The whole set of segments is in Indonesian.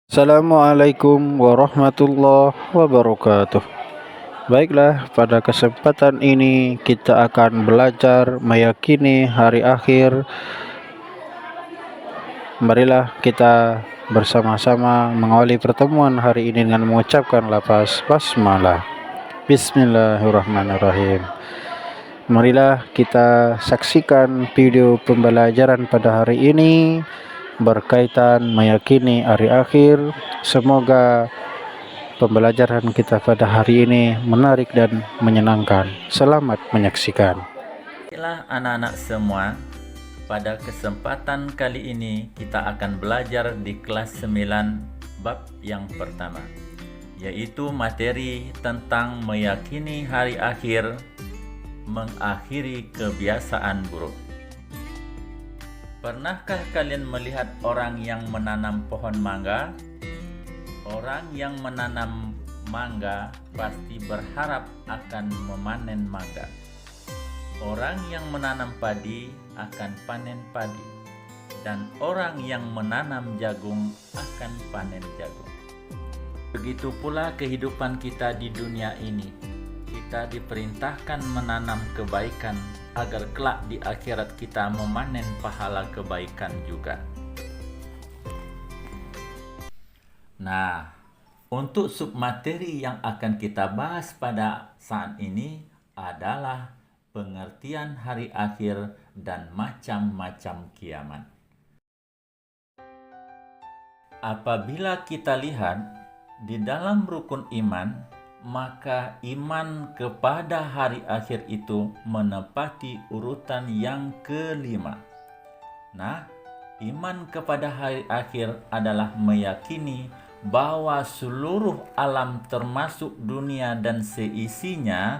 Assalamualaikum warahmatullahi wabarakatuh. Baiklah, pada kesempatan ini kita akan belajar meyakini hari akhir. Marilah kita bersama-sama mengawali pertemuan hari ini dengan mengucapkan lafaz basmalah. Bismillahirrahmanirrahim. Marilah kita saksikan video pembelajaran pada hari ini berkaitan meyakini hari akhir. Semoga pembelajaran kita pada hari ini menarik dan menyenangkan. Selamat menyaksikan. Baiklah anak-anak semua, pada kesempatan kali ini kita akan belajar di kelas 9 bab yang pertama, yaitu materi tentang meyakini hari akhir, mengakhiri kebiasaan buruk. Pernahkah kalian melihat orang yang menanam pohon mangga? Orang yang menanam mangga pasti berharap akan memanen mangga. Orang yang menanam padi akan panen padi, dan orang yang menanam jagung akan panen jagung. Begitu pula kehidupan kita di dunia ini. Kita diperintahkan menanam kebaikan agar kelak di akhirat kita memanen pahala kebaikan juga. Nah, untuk submateri yang akan kita bahas pada saat ini adalah pengertian hari akhir dan macam-macam kiamat. Apabila kita lihat di dalam rukun iman, maka iman kepada hari akhir itu menempati urutan yang kelima. Nah, iman kepada hari akhir adalah meyakini bahwa seluruh alam termasuk dunia dan seisinya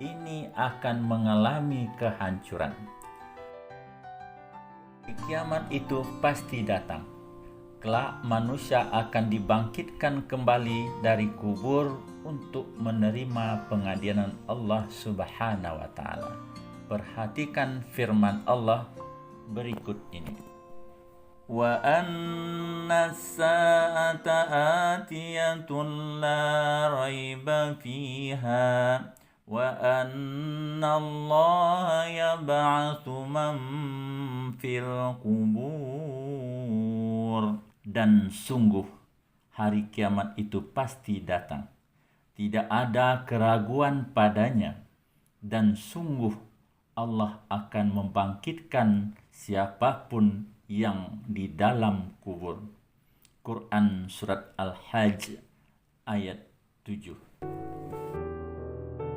ini akan mengalami kehancuran. Kiamat itu pasti datang. Kelak manusia akan dibangkitkan kembali dari kubur untuk menerima pengadilan Allah Subhanahu wa taala. Perhatikan firman Allah berikut ini. Wa anna as-sa'ata atiyatun la raiba fiha wa anna Allah yab'atsu man fil qubur. Dan sungguh hari kiamat itu pasti datang. Tidak ada keraguan padanya. Dan sungguh Allah akan membangkitkan siapapun yang di dalam kubur. Quran Surat Al-Hajj ayat 7.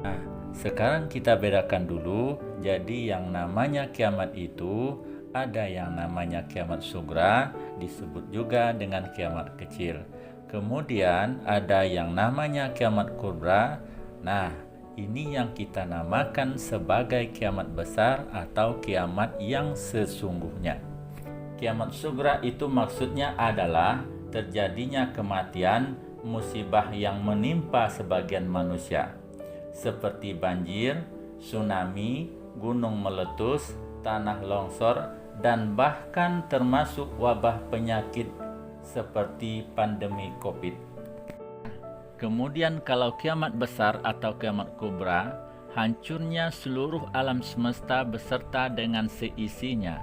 Nah, sekarang kita bedakan dulu. Jadi yang namanya kiamat itu ada yang namanya kiamat sugra, disebut juga dengan kiamat kecil. Kemudian ada yang namanya kiamat kubra. Nah, ini yang kita namakan sebagai kiamat besar atau kiamat yang sesungguhnya. Kiamat sugra itu maksudnya adalah terjadinya kematian, musibah yang menimpa sebagian manusia, seperti banjir, tsunami, gunung meletus, tanah longsor, dan bahkan termasuk wabah penyakit seperti pandemi COVID. Kemudian kalau kiamat besar atau kiamat kubra, hancurnya seluruh alam semesta beserta dengan seisinya.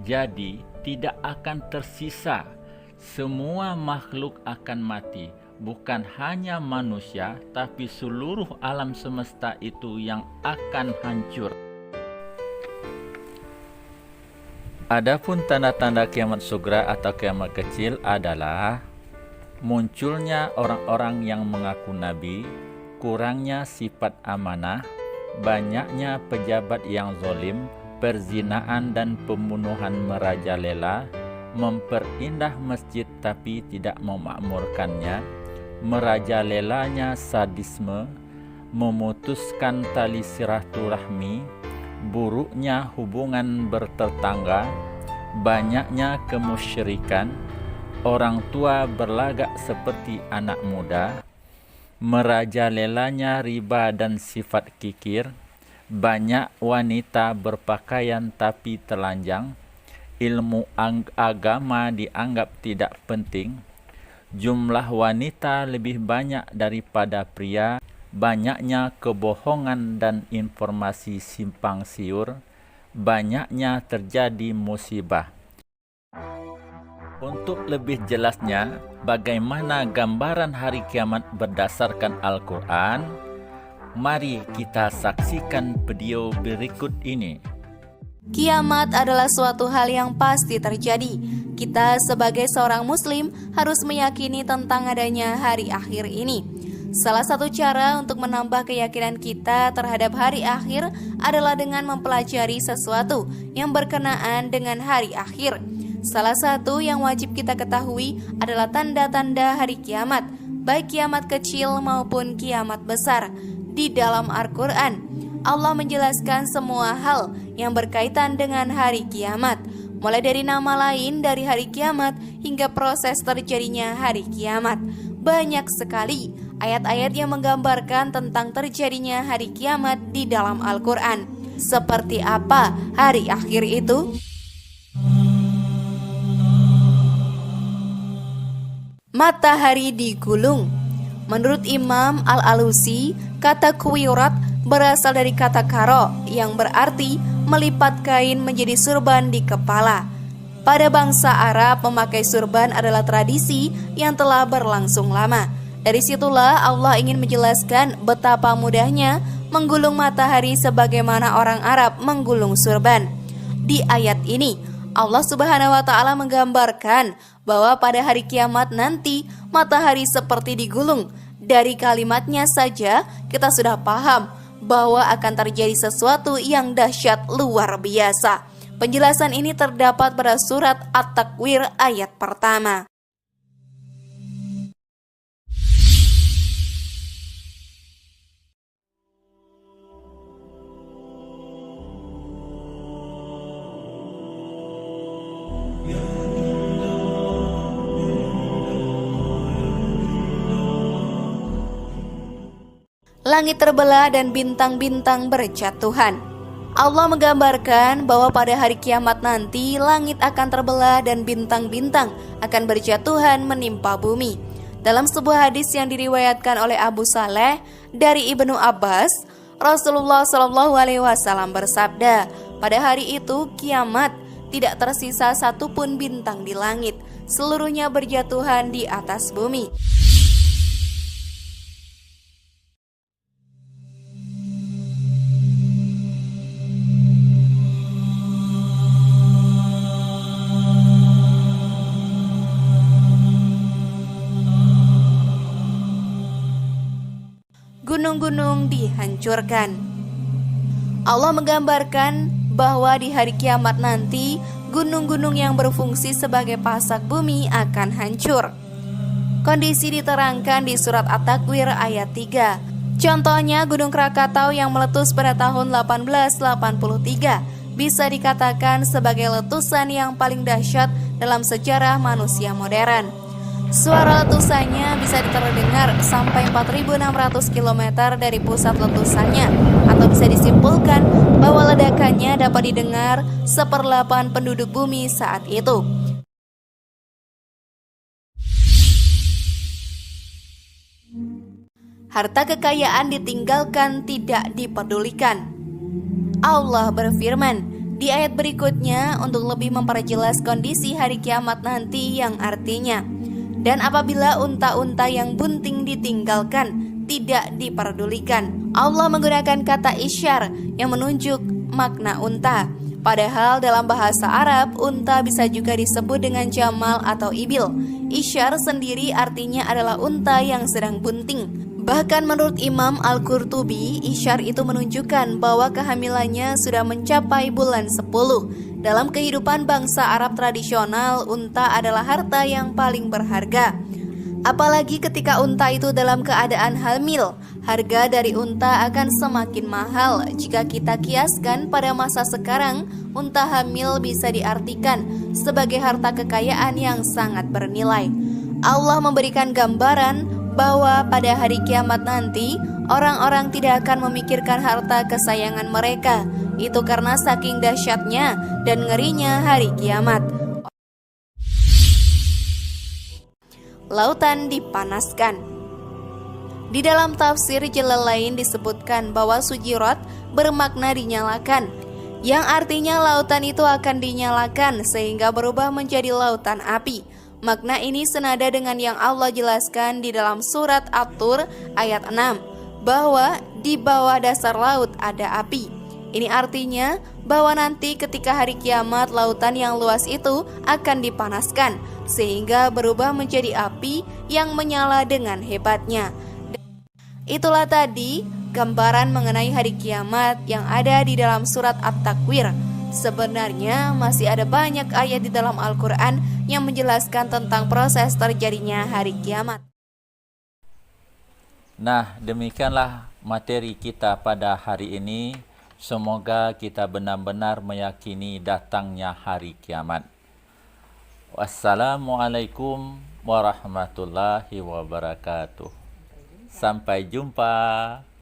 Jadi tidak akan tersisa. Semua makhluk akan mati. Bukan hanya manusia, tapi seluruh alam semesta itu yang akan hancur. Adapun tanda-tanda kiamat sugra atau kiamat kecil adalah munculnya orang-orang yang mengaku nabi, kurangnya sifat amanah, banyaknya pejabat yang zalim, perzinaan dan pembunuhan merajalela, memperindah masjid tapi tidak memakmurkannya, merajalelanya sadisme, memutuskan tali silaturahmi, buruknya hubungan bertetangga, banyaknya kemusyrikan, orang tua berlagak seperti anak muda, merajalelanya riba dan sifat kikir, banyak wanita berpakaian tapi telanjang, ilmu agama dianggap tidak penting, Jumlah wanita lebih banyak daripada pria, banyaknya kebohongan dan informasi simpang siur, banyaknya terjadi musibah. Untuk lebih jelasnya, bagaimana gambaran hari kiamat berdasarkan Al-Quran, mari kita saksikan video berikut ini. Kiamat adalah suatu hal yang pasti terjadi. Kita sebagai seorang muslim harus meyakini tentang adanya hari akhir ini. Salah satu cara untuk menambah keyakinan kita terhadap hari akhir adalah dengan mempelajari sesuatu yang berkenaan dengan hari akhir. Salah satu yang wajib kita ketahui adalah tanda-tanda hari kiamat, baik kiamat kecil maupun kiamat besar. Di dalam Al-Quran, Allah menjelaskan semua hal yang berkaitan dengan hari kiamat, mulai dari nama lain dari hari kiamat hingga proses terjadinya hari kiamat. Banyak sekali ayat-ayat yang menggambarkan tentang terjadinya hari kiamat di dalam Al-Quran. Seperti apa hari akhir itu? Matahari digulung. Menurut Imam Al-Alusi, kata kuwirat berasal dari kata karo yang berarti melipat kain menjadi surban di kepala. Pada bangsa Arab, memakai surban adalah tradisi yang telah berlangsung lama. Dari situlah Allah ingin menjelaskan betapa mudahnya menggulung matahari sebagaimana orang Arab menggulung surban. Di ayat ini, Allah Subhanahu wa Ta'ala menggambarkan bahwa pada hari kiamat nanti matahari seperti digulung. Dari kalimatnya saja kita sudah paham bahwa akan terjadi sesuatu yang dahsyat luar biasa. Penjelasan ini terdapat pada surat At-Takwir ayat pertama. Langit terbelah dan bintang-bintang berjatuhan. Allah menggambarkan bahwa pada hari kiamat nanti langit akan terbelah dan bintang-bintang akan berjatuhan menimpa bumi. Dalam sebuah hadis yang diriwayatkan oleh Abu Saleh dari Ibnu Abbas, Rasulullah SAW bersabda, pada hari itu kiamat tidak tersisa satupun bintang di langit, seluruhnya berjatuhan di atas bumi. Gunung-gunung dihancurkan. Allah menggambarkan bahwa di hari kiamat nanti gunung-gunung yang berfungsi sebagai pasak bumi akan hancur. Kondisi diterangkan di surat At-Takwir ayat 3. Contohnya Gunung Krakatau yang meletus pada tahun 1883 bisa dikatakan sebagai letusan yang paling dahsyat dalam sejarah manusia modern. Suara letusannya bisa terdengar sampai 4.600 km dari pusat letusannya, atau bisa disimpulkan bahwa ledakannya dapat didengar 1/8 penduduk bumi saat itu. Harta kekayaan ditinggalkan, tidak dipedulikan. Allah berfirman di ayat berikutnya untuk lebih memperjelas kondisi hari kiamat nanti yang artinya, dan apabila unta-unta yang bunting ditinggalkan, tidak diperdulikan. Allah menggunakan kata isyar yang menunjuk makna unta. Padahal dalam bahasa Arab, unta bisa juga disebut dengan jamal atau ibil. Isyar sendiri artinya adalah unta yang sedang bunting. Bahkan menurut Imam Al-Qurtubi, isyar itu menunjukkan bahwa kehamilannya sudah mencapai bulan 10. Dalam kehidupan bangsa Arab tradisional, unta adalah harta yang paling berharga. Apalagi ketika unta itu dalam keadaan hamil, harga dari unta akan semakin mahal. Jika kita kiaskan pada masa sekarang, unta hamil bisa diartikan sebagai harta kekayaan yang sangat bernilai. Allah memberikan gambaran bahwa pada hari kiamat nanti, orang-orang tidak akan memikirkan harta kesayangan mereka. Itu karena saking dahsyatnya dan ngerinya hari kiamat. lautan dipanaskan. Di dalam tafsir Jalalain disebutkan bahwa Sujirat bermakna dinyalakan, yang artinya lautan itu akan dinyalakan sehingga berubah menjadi lautan api. Makna ini senada dengan yang Allah jelaskan di dalam surat At-Tur ayat 6, bahwa di bawah dasar laut ada api. Ini artinya bahwa nanti ketika hari kiamat lautan yang luas itu akan dipanaskan sehingga berubah menjadi api yang menyala dengan hebatnya. Itulah tadi gambaran mengenai hari kiamat yang ada di dalam surat At-Takwir. Sebenarnya masih ada banyak ayat di dalam Al-Quran yang menjelaskan tentang proses terjadinya hari kiamat. Nah, demikianlah materi kita pada hari ini. Semoga kita benar-benar meyakini datangnya hari kiamat. Wassalamualaikum warahmatullahi wabarakatuh. Sampai jumpa.